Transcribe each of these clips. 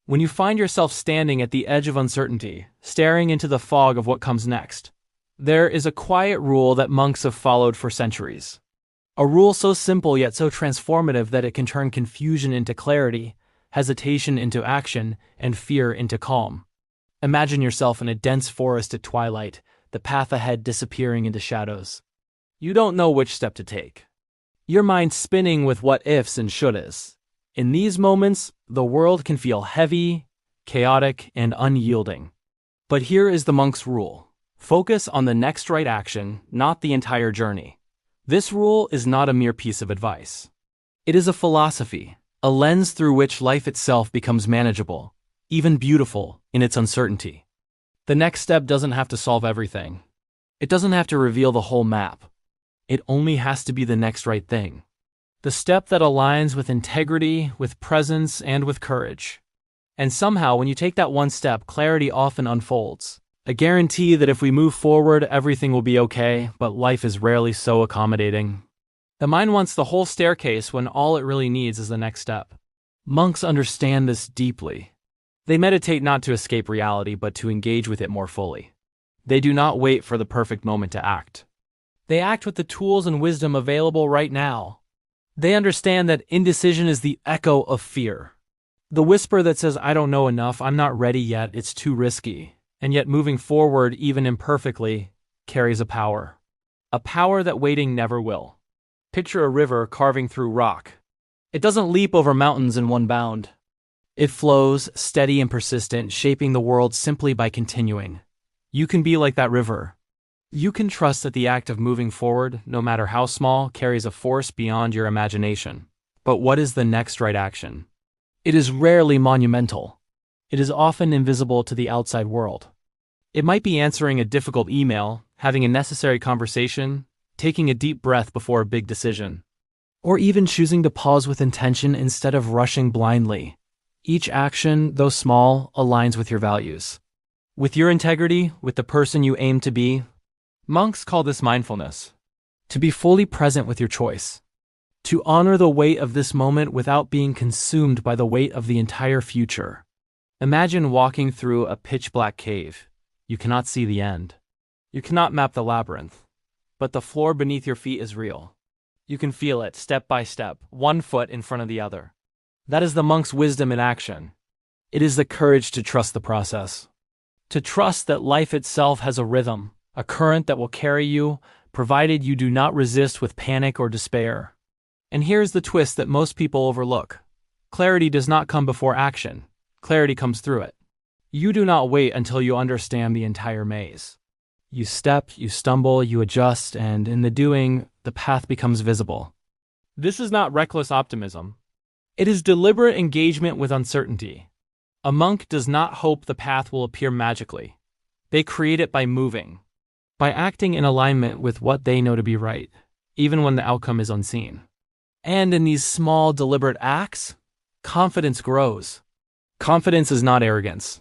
When you find yourself standing at the edge of uncertainty, staring into the fog of what comes next, there is a quiet rule that monks have followed for centuries. A rule so simple yet so transformative that it can turn confusion into clarity, hesitation into action, and fear into calm. Imagine yourself in a dense forest at twilight, the path ahead disappearing into shadows. You don't know which step to take. Your mind spinning with what ifs and shouldas. In these moments, the world can feel heavy, chaotic, and unyielding. But here is the monk's rule. Focus on the next right action, not the entire journey. This rule is not a mere piece of advice. It is a philosophy, a lens through which life itself becomes manageable, even beautiful, in its uncertainty. The next step doesn't have to solve everything. It doesn't have to reveal the whole map. It only has to be the next right thing. The step that aligns with integrity, with presence, and with courage. And somehow, when you take that one step, clarity often unfolds. A guarantee that if we move forward, everything will be okay, but life is rarely so accommodating. The mind wants the whole staircase when all it really needs is the next step. Monks understand this deeply. They meditate not to escape reality, but to engage with it more fully. They do not wait for the perfect moment to act. They act with the tools and wisdom available right now. They understand that indecision is the echo of fear. The whisper that says, I don't know enough, I'm not ready yet, it's too risky. And yet moving forward, even imperfectly, carries a power. A power that waiting never will. Picture a river carving through rock. It doesn't leap over mountains in one bound. It flows, steady and persistent, shaping the world simply by continuing. You can be like that river. You can trust that the act of moving forward, no matter how small, carries a force beyond your imagination. But what is the next right action? It is rarely monumental. It is often invisible to the outside world. It might be answering a difficult email, having a necessary conversation, taking a deep breath before a big decision, or even choosing to pause with intention instead of rushing blindly. Each action, though small, aligns with your values, with your integrity, with the person you aim to be. Monks call this mindfulness. To be fully present with your choice. To honor the weight of this moment without being consumed by the weight of the entire future. Imagine walking through a pitch-black cave. You cannot see the end. You cannot map the labyrinth. But the floor beneath your feet is real. You can feel it, step by step, one foot in front of the other. That is the monk's wisdom in action. It is the courage to trust the process. To trust that life itself has a rhythm, a current that will carry you, provided you do not resist with panic or despair. And here's the twist that most people overlook. Clarity does not come before action. Clarity comes through it. You do not wait until you understand the entire maze. You step, you stumble, you adjust, and in the doing, the path becomes visible. This is not reckless optimism. It is deliberate engagement with uncertainty. A monk does not hope the path will appear magically. They create it by moving, by acting in alignment with what they know to be right, even when the outcome is unseen. And in these small, deliberate acts, confidence grows. Confidence is not arrogance.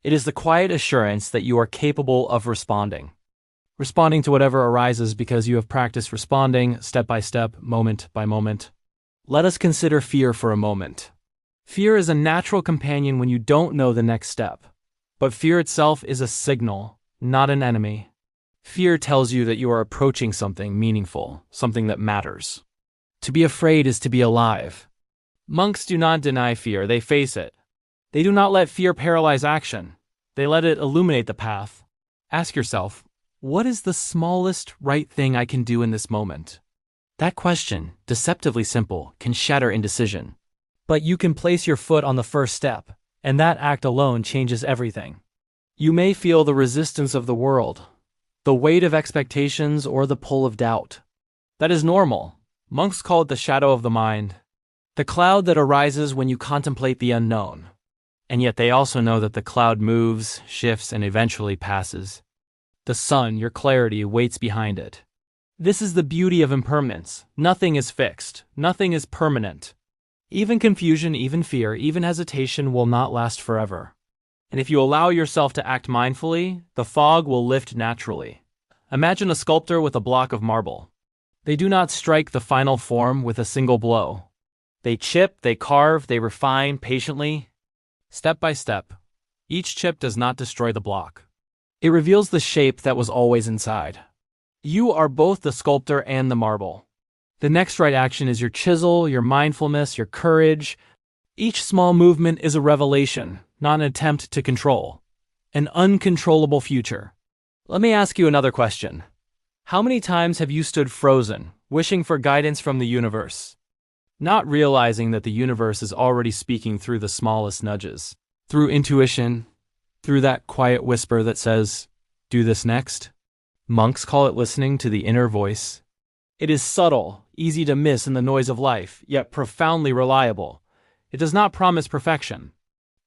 It is the quiet assurance that you are capable of responding. Responding to whatever arises because you have practiced responding step by step, moment by moment. Let us consider fear for a moment. Fear is a natural companion when you don't know the next step. But fear itself is a signal, not an enemy. Fear tells you that you are approaching something meaningful, something that matters. To be afraid is to be alive. Monks do not deny fear, they face it. They do not let fear paralyze action. They let it illuminate the path. Ask yourself, what is the smallest right thing I can do in this moment? That question, deceptively simple, can shatter indecision. But you can place your foot on the first step, and that act alone changes everything. You may feel the resistance of the world, the weight of expectations, or the pull of doubt. That is normal. Monks call it the shadow of the mind, the cloud that arises when you contemplate the unknown. And yet they also know that the cloud moves, shifts, and eventually passes. The sun, your clarity, waits behind it. This is the beauty of impermanence. Nothing is fixed. Nothing is permanent. Even confusion, even fear, even hesitation will not last forever. And if you allow yourself to act mindfully, the fog will lift naturally. Imagine a sculptor with a block of marble. They do not strike the final form with a single blow. They chip, they carve, they refine patiently. Step by step, each chip does not destroy the block. It reveals the shape that was always inside. You are both the sculptor and the marble. The next right action is your chisel, your mindfulness, your courage. Each small movement is a revelation, not an attempt to control. An uncontrollable future. Let me ask you another question. How many times have you stood frozen, wishing for guidance from the universe? Not realizing that the universe is already speaking through the smallest nudges. Through intuition, through that quiet whisper that says, "Do this next." Monks call it listening to the inner voice. It is subtle, easy to miss in the noise of life, yet profoundly reliable. It does not promise perfection.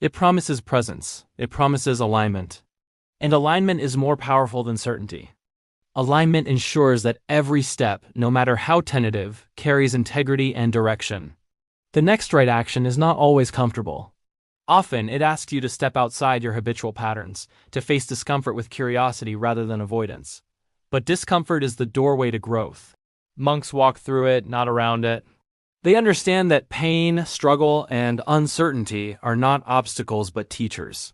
It promises presence. It promises alignment. And alignment is more powerful than certainty. Alignment ensures that every step, no matter how tentative, carries integrity and direction. The next right action is not always comfortable. Often, it asks you to step outside your habitual patterns, to face discomfort with curiosity rather than avoidance. But discomfort is the doorway to growth. Monks walk through it, not around it. They understand that pain, struggle, and uncertainty are not obstacles but teachers.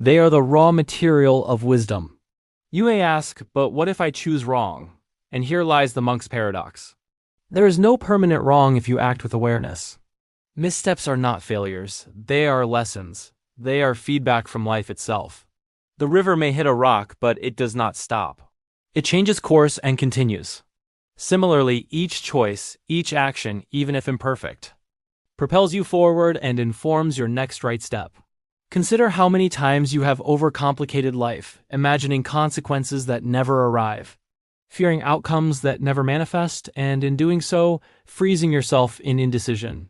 They are the raw material of wisdom. You may ask, but what if I choose wrong? And here lies the monk's paradox. There is no permanent wrong if you act with awareness. Missteps are not failures. They are lessons. They are feedback from life itself. The river may hit a rock, but it does not stop. It changes course and continues. Similarly, each choice, each action, even if imperfect, propels you forward and informs your next right step. Consider how many times you have overcomplicated life, imagining consequences that never arrive, fearing outcomes that never manifest, and in doing so, freezing yourself in indecision.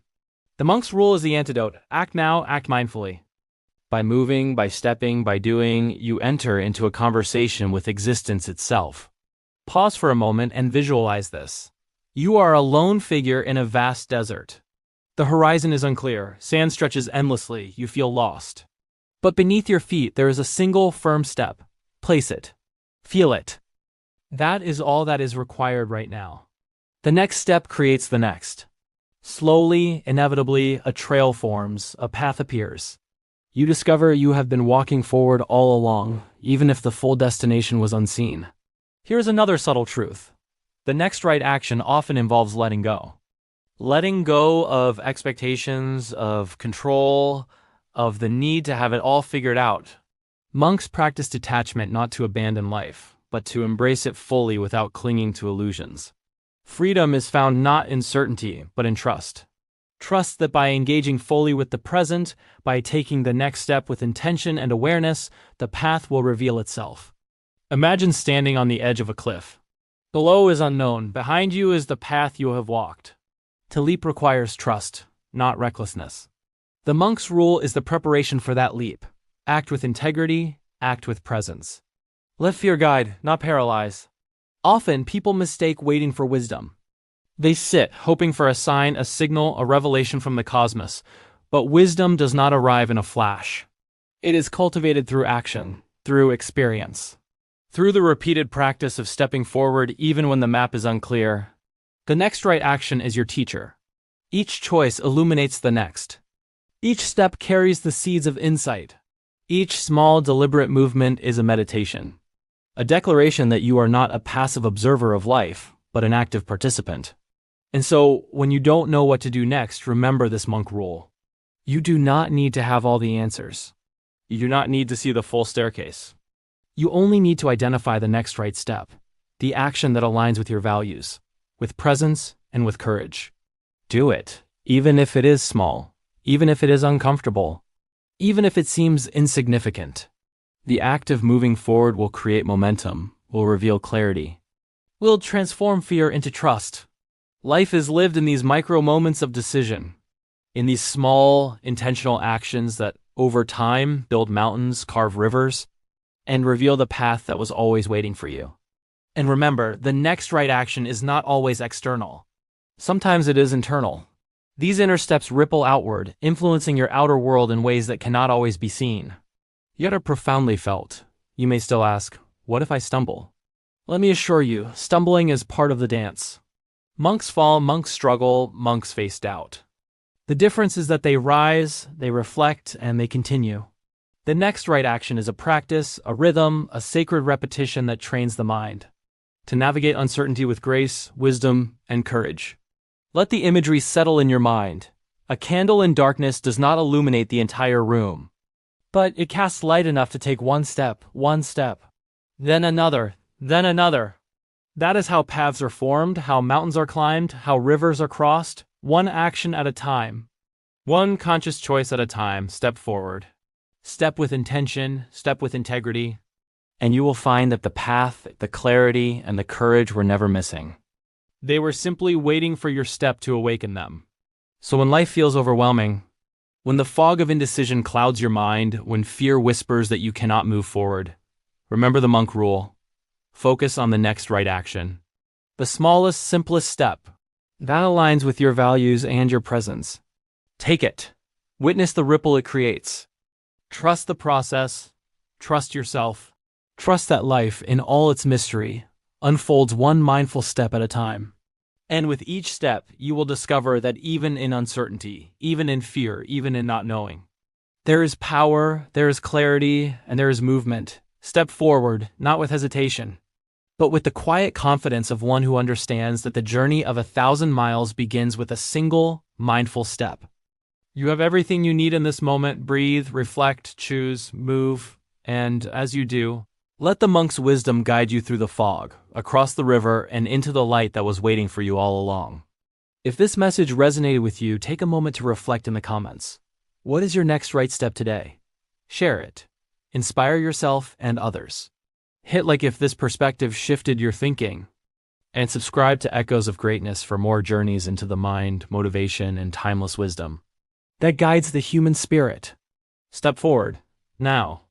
The monk's rule is the antidote. Act now, act mindfully. By moving, by stepping, by doing, you enter into a conversation with existence itself. Pause for a moment and visualize this. You are a lone figure in a vast desert. The horizon is unclear, sand stretches endlessly, you feel lost. But beneath your feet there is a single firm step. Place it. Feel it. That is all that is required right now. The next step creates the next. Slowly, inevitably, a trail forms, a path appears. You discover you have been walking forward all along, even if the full destination was unseen. Here's another subtle truth. The next right action often involves letting go. Letting go of expectations, of control, of the need to have it all figured out. Monks practice detachment not to abandon life, but to embrace it fully without clinging to illusions. Freedom is found not in certainty, but in trust. Trust that by engaging fully with the present, by taking the next step with intention and awareness, the path will reveal itself. Imagine standing on the edge of a cliff. Below is unknown, behind you is the path you have walked. To leap requires trust, not recklessness. The monk's rule is the preparation for that leap. Act with integrity, act with presence. Let fear guide, not paralyze. Often, people mistake waiting for wisdom. They sit, hoping for a sign, a signal, a revelation from the cosmos. But wisdom does not arrive in a flash. It is cultivated through action, through experience. Through the repeated practice of stepping forward even when the map is unclear. The next right action is your teacher. Each choice illuminates the next. Each step carries the seeds of insight. Each small, deliberate movement is a meditation. A declaration that you are not a passive observer of life, but an active participant. And so, when you don't know what to do next, remember this monk rule. You do not need to have all the answers. You do not need to see the full staircase. You only need to identify the next right step, the action that aligns with your values, with presence and with courage. Do it, even if it is small, even if it is uncomfortable, even if it seems insignificant. The act of moving forward will create momentum, will reveal clarity, will transform fear into trust. Life is lived in these micro moments of decision, in these small, intentional actions that, over time, build mountains, carve rivers, and reveal the path that was always waiting for you. And remember, the next right action is not always external. Sometimes it is internal. These inner steps ripple outward, influencing your outer world in ways that cannot always be seen, yet are profoundly felt. You may still ask, what if I stumble? Let me assure you, stumbling is part of the dance. Monks fall, monks struggle, monks face doubt. The difference is that they rise, they reflect, and they continue. The next right action is a practice, a rhythm, a sacred repetition that trains the mind to navigate uncertainty with grace, wisdom, and courage. Let the imagery settle in your mind. A candle in darkness does not illuminate the entire room, but it casts light enough to take one step, then another, then another. That is how paths are formed, how mountains are climbed, how rivers are crossed, one action at a time. One conscious choice at a time, step forward. Step with intention, step with integrity, and you will find that the path, the clarity, and the courage were never missing. They were simply waiting for your step to awaken them. So when life feels overwhelming, when the fog of indecision clouds your mind, when fear whispers that you cannot move forward, remember the monk rule. Focus on the next right action. The smallest, simplest step that aligns with your values and your presence. Take it. Witness the ripple it creates. Trust the process. Trust yourself. Trust that life, in all its mystery, unfolds one mindful step at a time. And with each step, you will discover that even in uncertainty, even in fear, even in not knowing, there is power, there is clarity, and there is movement. Step forward, not with hesitation, but with the quiet confidence of one who understands that the journey of 1,000 miles begins with a single, mindful step. You have everything you need in this moment. Breathe, reflect, choose, move, and as you do, let the monk's wisdom guide you through the fog, across the river, and into the light that was waiting for you all along. If this message resonated with you, take a moment to reflect in the comments. What is your next right step today? Share it. Inspire yourself and others. Hit like if this perspective shifted your thinking. And subscribe to Echoes of Greatness for more journeys into the mind, motivation, and timeless wisdom that guides the human spirit. Step forward, now.